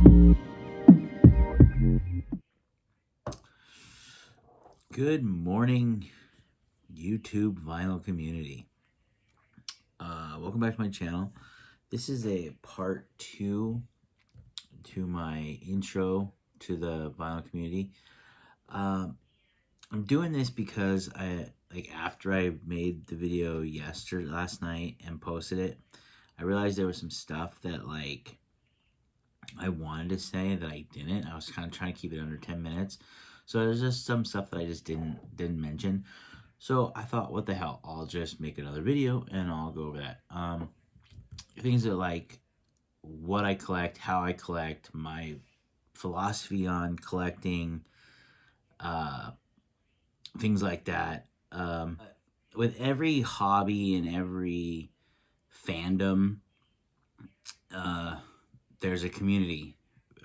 Good morning, YouTube vinyl community. Welcome back to my channel. This is a part 2 to my intro to the vinyl community. I'm doing this because after I made the video last night and posted it, I realized there was some stuff that I wanted to say that I didn't. I was kind of trying to keep it under 10 minutes. So there's just some stuff that I just didn't mention. So I thought, what the hell, I'll just make another video and I'll go over that. Things that what I collect, how I collect, my philosophy on collecting, things like that. With every hobby and every fandom, there's a community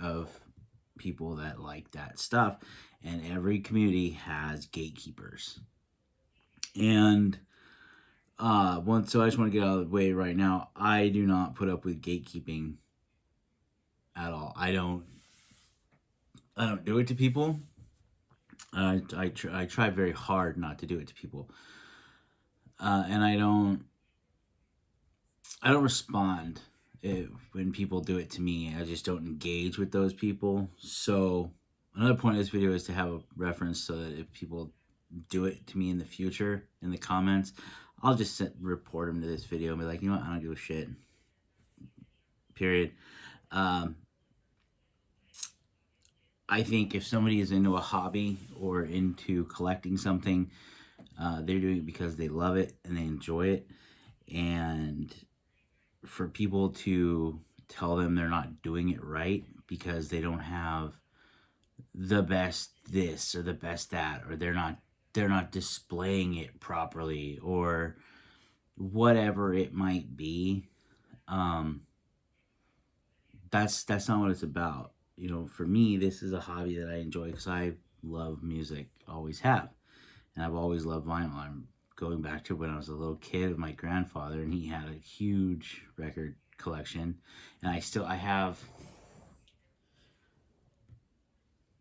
of people that like that stuff, and every community has gatekeepers. And so I just want to get out of the way right now. I do not put up with gatekeeping at all. I don't do it to people. I try very hard not to do it to people, and I don't respond when people do it to me. I just don't engage with those people. So another point of this video is to have a reference so that if people do it to me in the future in the comments, I'll just report them to this video and be like, you know what, I don't give a shit. Period. I think if somebody is into a hobby or into collecting something, they're doing it because they love it and they enjoy it. And for people to tell them they're not doing it right because they don't have the best this or the best that, or they're not displaying it properly, or whatever it might be, that's not what it's about. You know, for me, this is a hobby that I enjoy because I love music, always have, and I've always loved vinyl. I'm going back to when I was a little kid with my grandfather, and he had a huge record collection, and I have.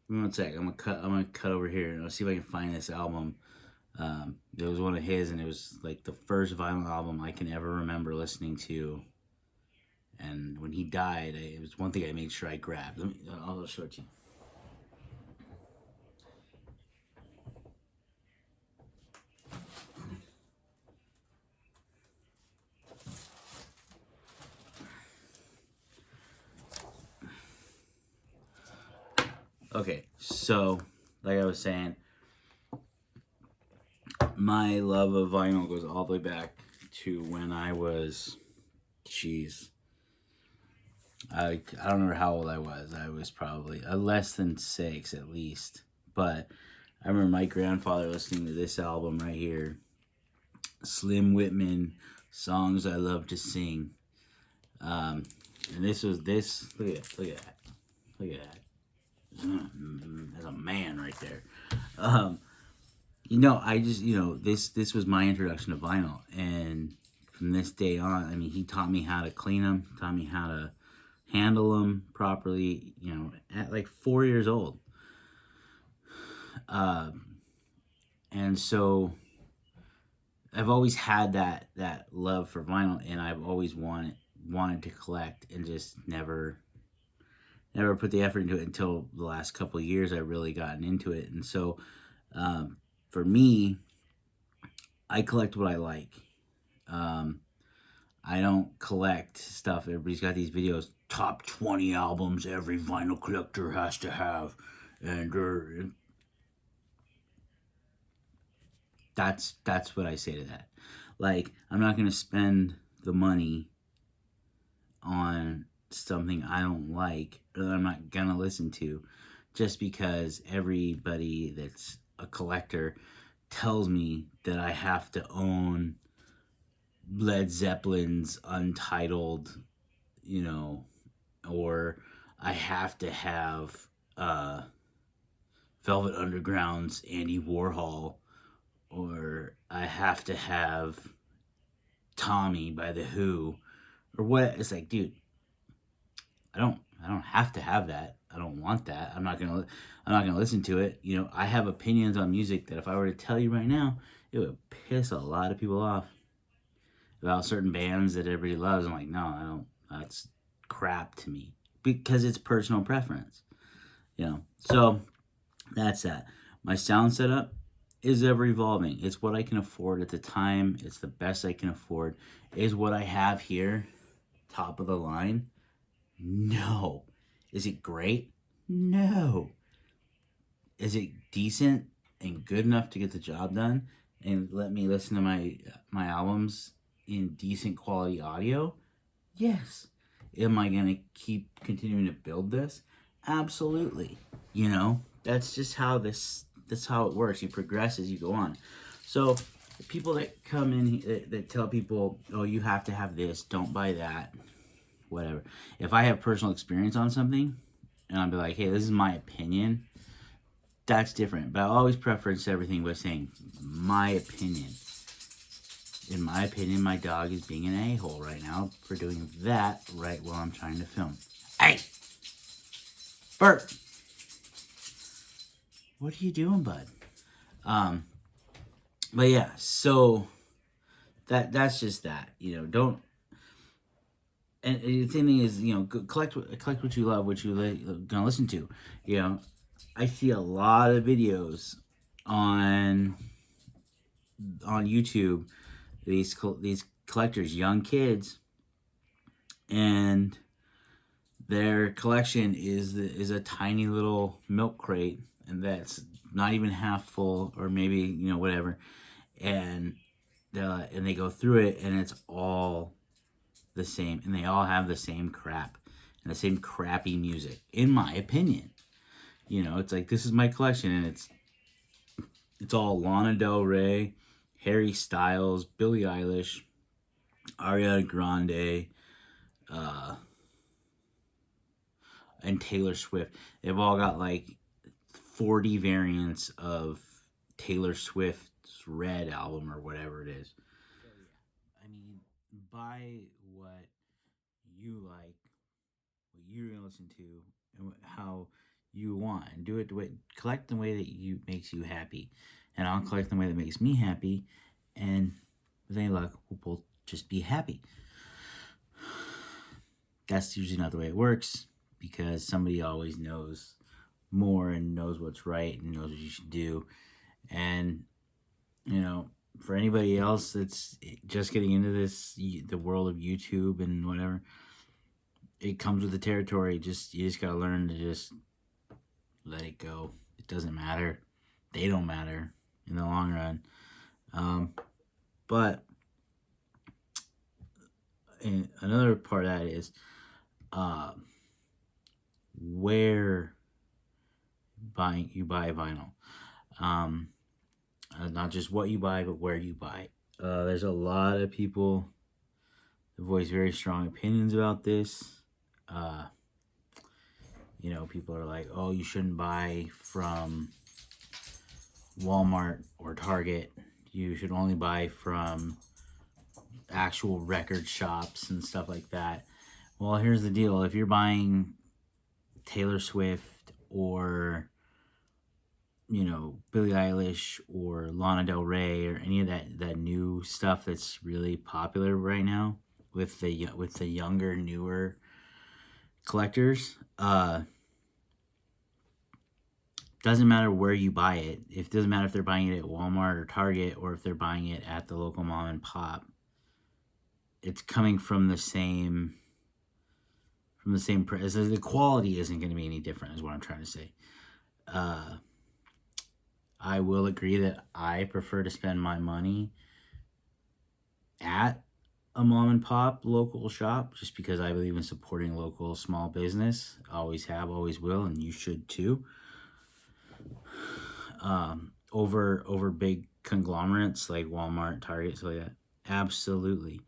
One sec, I'm gonna cut over here and I'll see if I can find this album. It was one of his, and it was like the first vinyl album I can ever remember listening to. And when he died, it was one thing I made sure I grabbed. I'll show it to you. Okay, so like I was saying, my love of vinyl goes all the way back to when I was, I don't remember how old I was. I was probably less than 6 at least. But I remember my grandfather listening to this album right here, Slim Whitman, Songs I Love to Sing. And this was this. Look at that. Look at that. Look at that. There's a man right there. I just, this was my introduction to vinyl, and from this day on, I mean, he taught me how to clean them, taught me how to handle them properly, at like 4 years old. And so I've always had that love for vinyl, and I've always wanted to collect, and just never put the effort into it until the last couple of years. I really gotten into it. And so for me, I collect what I like. I don't collect stuff. Everybody's got these videos, top 20 albums every vinyl collector has to have, and that's what I say to that. Like, I'm not going to spend the money on something I don't like, or that I'm not going to listen to, just because everybody that's a collector tells me that I have to own Led Zeppelin's Untitled, or I have to have Velvet Underground's Andy Warhol, or I have to have Tommy by The Who, or what. It's like, dude, I don't don't have to have that. I don't want that. I'm not gonna listen to it. You know, I have opinions on music that if I were to tell you right now, it would piss a lot of people off about certain bands that everybody loves. I'm like, no, I don't. That's crap to me because it's personal preference. You know, so that's that. My sound setup is ever evolving. It's what I can afford at the time. It's the best I can afford. Is what I have here top of the line? No. Is it great? No. Is it decent and good enough to get the job done and let me listen to my albums in decent quality audio? Yes. Am I going to keep continuing to build this? Absolutely. You know, that's just how that's how it works. You progress as you go on. So the people that come in that tell people, oh, you have to have this, don't buy that, whatever. If I have personal experience on something and I'll be like, hey, this is my opinion, that's different. But I always preference everything by saying my opinion. In my opinion, my dog is being an a-hole right now for doing that right while I'm trying to film. Hey! Bert! What are you doing, bud? But yeah, so that's just that. You know, don't. And the thing is, you know, collect what you love, what you're gonna listen to. You know, I see a lot of videos on YouTube. These collectors, young kids, and their collection is a tiny little milk crate, and that's not even half full, or maybe, you know, whatever, and they go through it, and it's all the same, and they all have the same crap and the same crappy music, in my opinion. You know, it's like, this is my collection, and it's all Lana Del Rey, Harry Styles, Billie Eilish, Ariana Grande, and Taylor Swift. They've all got like 40 variants of Taylor Swift's Red album or whatever it is. So yeah, I mean, buy what you like, what you're gonna listen to, and how you want, and do it the way, collect the way that you makes you happy, and I'll collect the way that makes me happy, and with any luck, we'll both just be happy. That's usually not the way it works, because somebody always knows more and knows what's right and knows what you should do. And, you know, for anybody else that's just getting into the world of YouTube and whatever, it comes with the territory. You just gotta learn to just let it go. It doesn't matter. They don't matter in the long run. But and another part of that is where you buy vinyl. Not just what you buy, but where you buy. There's a lot of people that voice very strong opinions about this. You know, people are like, oh, you shouldn't buy from Walmart or Target. You should only buy from actual record shops and stuff like that. Well, here's the deal. If you're buying Taylor Swift or, you know, Billie Eilish or Lana Del Rey or any of that new stuff that's really popular right now with the younger, newer collectors, doesn't matter where you buy it. It doesn't matter if they're buying it at Walmart or Target or if they're buying it at the local mom and pop. It's coming from the same price. The quality isn't going to be any different, is what I'm trying to say. I will agree that I prefer to spend my money at a mom and pop local shop, just because I believe in supporting local small business. Always have, always will, and you should too. Over big conglomerates like Walmart, Target, so like that. Absolutely.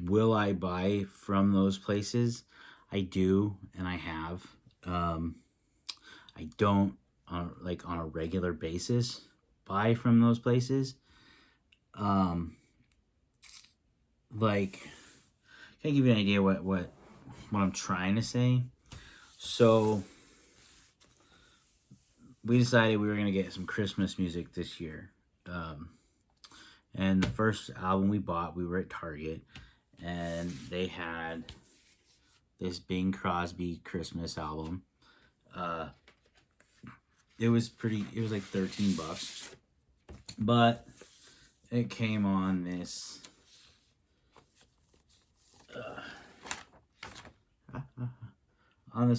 Will I buy from those places? I do, and I have. I don't on a regular basis buy from those places. Because Can't give you an idea what I'm trying to say. So we decided we were gonna get some Christmas music this year. And the first album we bought, we were at Target, and they had this Bing Crosby Christmas album. It was like $13, but it came on this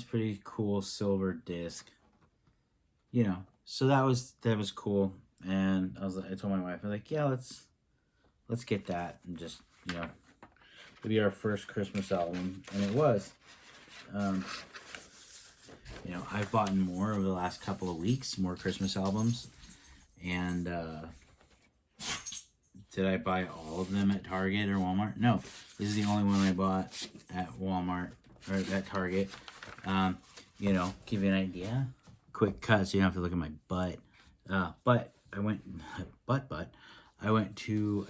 pretty cool silver disc, you know. So that was cool, and I told my wife, I was like, yeah, let's get that, and just, you know, it'll be our first Christmas album, and it was. You know, I've bought more over the last couple of weeks, more Christmas albums, and did I buy all of them at Target or Walmart? No, this is the only one I bought at Walmart or at Target. You know, give you an idea. Quick cut, so you don't have to look at my butt. But I went I went to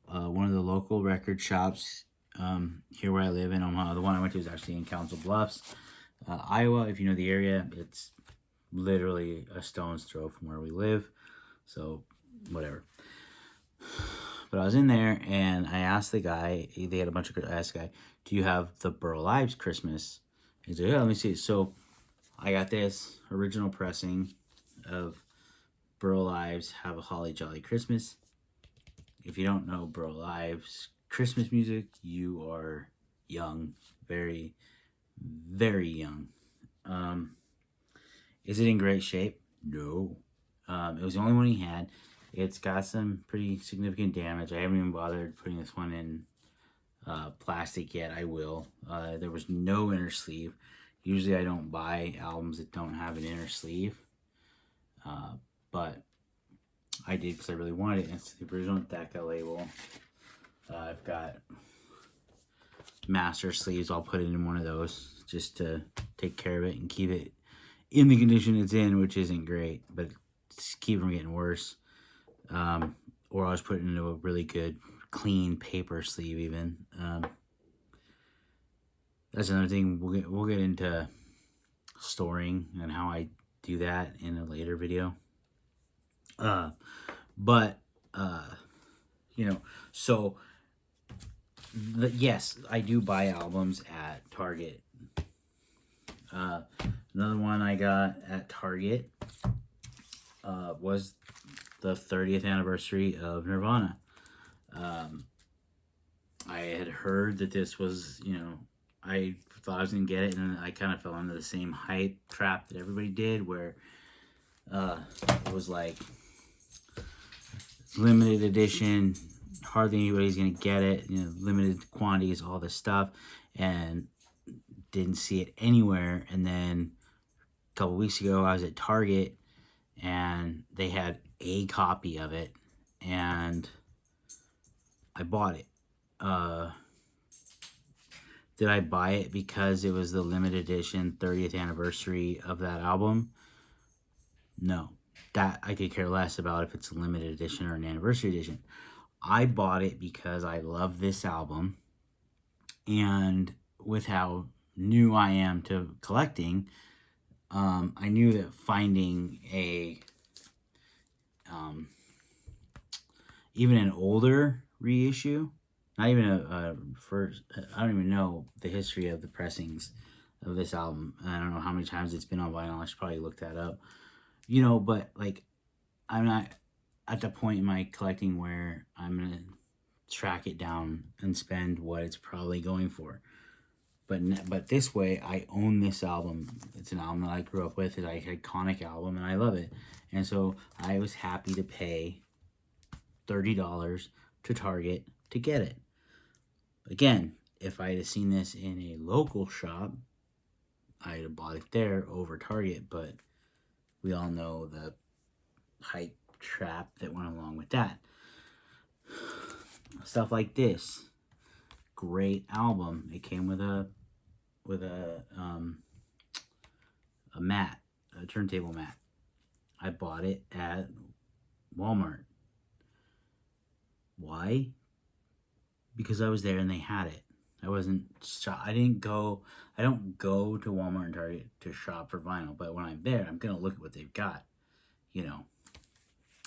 one of the local record shops here where I live in Omaha. The one I went to is actually in Council Bluffs, Iowa. If you know the area, it's literally a stone's throw from where we live. So whatever. But I was in there and I asked the guy. They had a bunch of. I asked the guy, "Do you have the Burl Ives Christmas?" He's like, "Yeah, let me see." So I got this original pressing of Burl Ives' "Have a Holly Jolly Christmas." If you don't know Burl Ives' Christmas music, you are young, very, very young. Is it in great shape? No. It was the only one he had. It's got some pretty significant damage. I haven't even bothered putting this one in plastic yet. I will. There was no inner sleeve. Usually I don't buy albums that don't have an inner sleeve. But I did because I really wanted it. It's the original Decca label. I've got master sleeves. I'll put it in one of those just to take care of it and keep it in the condition it's in, which isn't great, but keep it from getting worse. Or I'll just put it into a really good, clean paper sleeve even. That's another thing. We'll get into storing and how I do that in a later video. You know, so yes, I do buy albums at Target. Another one I got at Target was the 30th anniversary of Nirvana. I had heard that this was, you know, I thought I was going to get it, and I kind of fell into the same hype trap that everybody did, where it was like limited edition, hardly anybody's going to get it, you know, limited quantities, all this stuff, and didn't see it anywhere. And then a couple weeks ago, I was at Target, and they had a copy of it, and I bought it. Did I buy it because it was the limited edition 30th anniversary of that album? No. That I could care less about if it's a limited edition or an anniversary edition. I bought it because I love this album, and with how new I am to collecting, I knew that finding a even an older reissue, not even a first, I don't even know the history of the pressings of this album. I don't know how many times it's been on vinyl. I should probably look that up. You know, but like, I'm not at the point in my collecting where I'm going to track it down and spend what it's probably going for. But this way, I own this album. It's an album that I grew up with. It's an iconic album, and I love it. And so I was happy to pay $30 to Target to get it. Again, if I had seen this in a local shop, I'd have bought it there over Target, but we all know the hype trap that went along with that. Stuff like this. Great album. It came with a mat, a turntable mat. I bought it at Walmart. Why? Because I was there and they had it. I didn't go. I don't go to Walmart and Target to shop for vinyl, but when I'm there, I'm gonna look at what they've got, you know.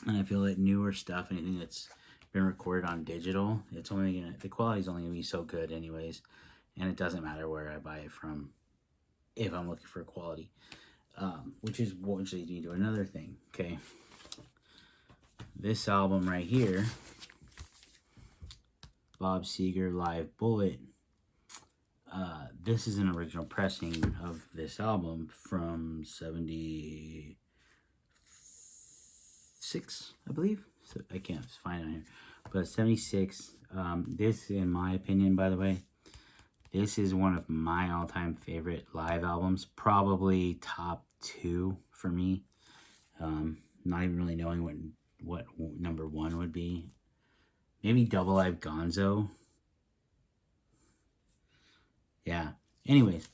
And I feel that newer stuff, anything that's been recorded on digital, the quality's only gonna be so good, anyways, and it doesn't matter where I buy it from if I'm looking for quality. Which leads me to another thing. Okay, this album right here, Bob Seger Live Bullet. This is an original pressing of this album from '76, I believe. So I can't find it on here, but '76. This, in my opinion, by the way, this is one of my all-time favorite live albums. Probably top 2 for me. Not even really knowing what number 1 would be. Maybe Double Live Gonzo. Yeah. Anyways,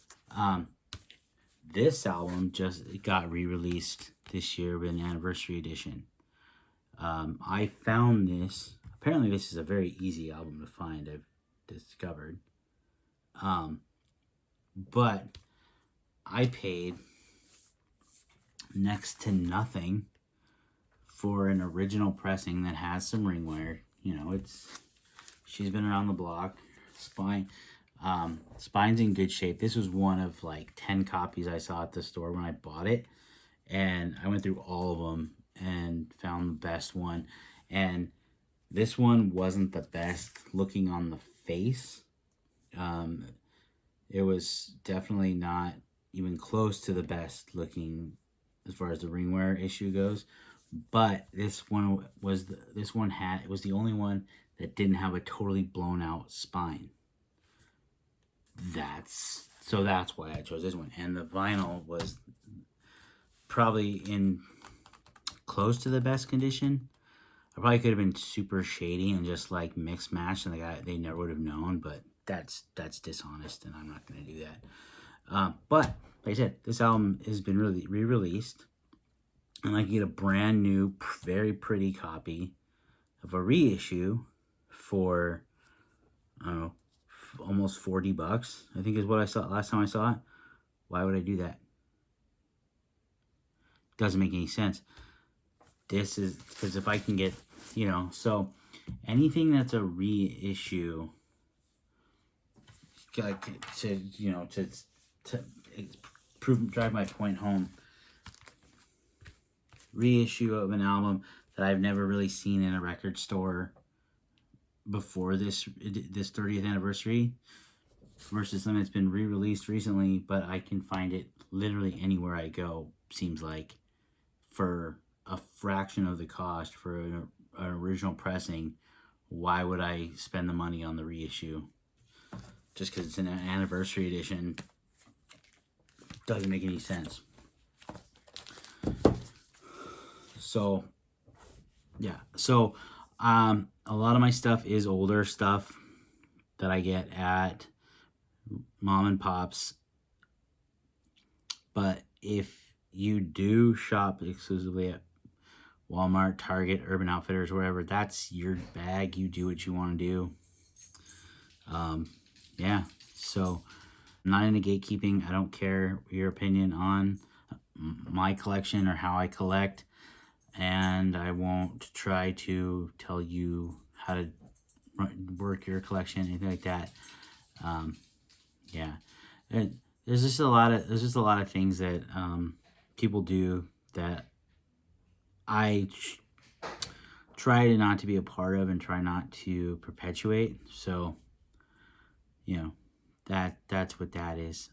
this album just got re-released this year with an anniversary edition. I found this. Apparently, this is a very easy album to find, I've discovered. But I paid next to nothing for an original pressing that has some ringware. You know, she's been around the block. Spine's in good shape. This was one of like 10 copies I saw at the store when I bought it, and I went through all of them and found the best one. And this one wasn't the best looking on the face. It was definitely not even close to the best looking as far as the ringware issue goes. But this one was it was the only one that didn't have a totally blown out spine. That's why I chose this one. And the vinyl was probably in close to the best condition. I probably could have been super shady and just like mix match, and they never would have known. But that's dishonest, and I'm not going to do that. But like I said, this album has been really re-released, and I can get a brand new, very pretty copy of a reissue for, I don't know, almost $40, I think is what I saw last time I saw it. Why would I do that? Doesn't make any sense. This is because if I can get, so anything that's a reissue, to drive my point home, reissue of an album that I've never really seen in a record store before this 30th anniversary versus something that's been re-released recently, but I can find it literally anywhere I go, seems like, for a fraction of the cost for an original pressing. Why would I spend the money on the reissue? Just because it's an anniversary edition doesn't make any sense. So, yeah. So, a lot of my stuff is older stuff that I get at mom and pop's. But if you do shop exclusively at Walmart, Target, Urban Outfitters, wherever, that's your bag. You do what you want to do. Yeah. So, I'm not into gatekeeping. I don't care your opinion on my collection or how I collect. And I won't try to tell you how to work your collection, anything like that. Yeah, there's just a lot of things that people do that I try to not to be a part of and try not to perpetuate. So, that's what that is.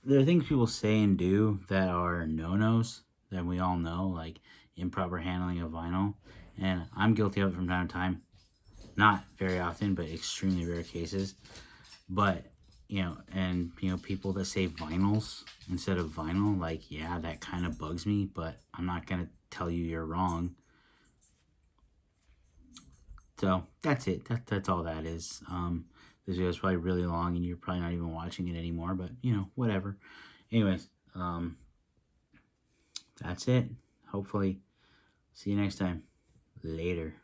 There are things people say and do that are no-nos that we all know, like improper handling of vinyl. And I'm guilty of it from time to time. Not very often, but extremely rare cases. But, people that say vinyls instead of vinyl, like, yeah, that kind of bugs me, but I'm not going to tell you you're wrong. So, that's it. That's all that is. This video is probably really long, and you're probably not even watching it anymore, but, whatever. Anyways, that's it. Hopefully, see you next time. Later.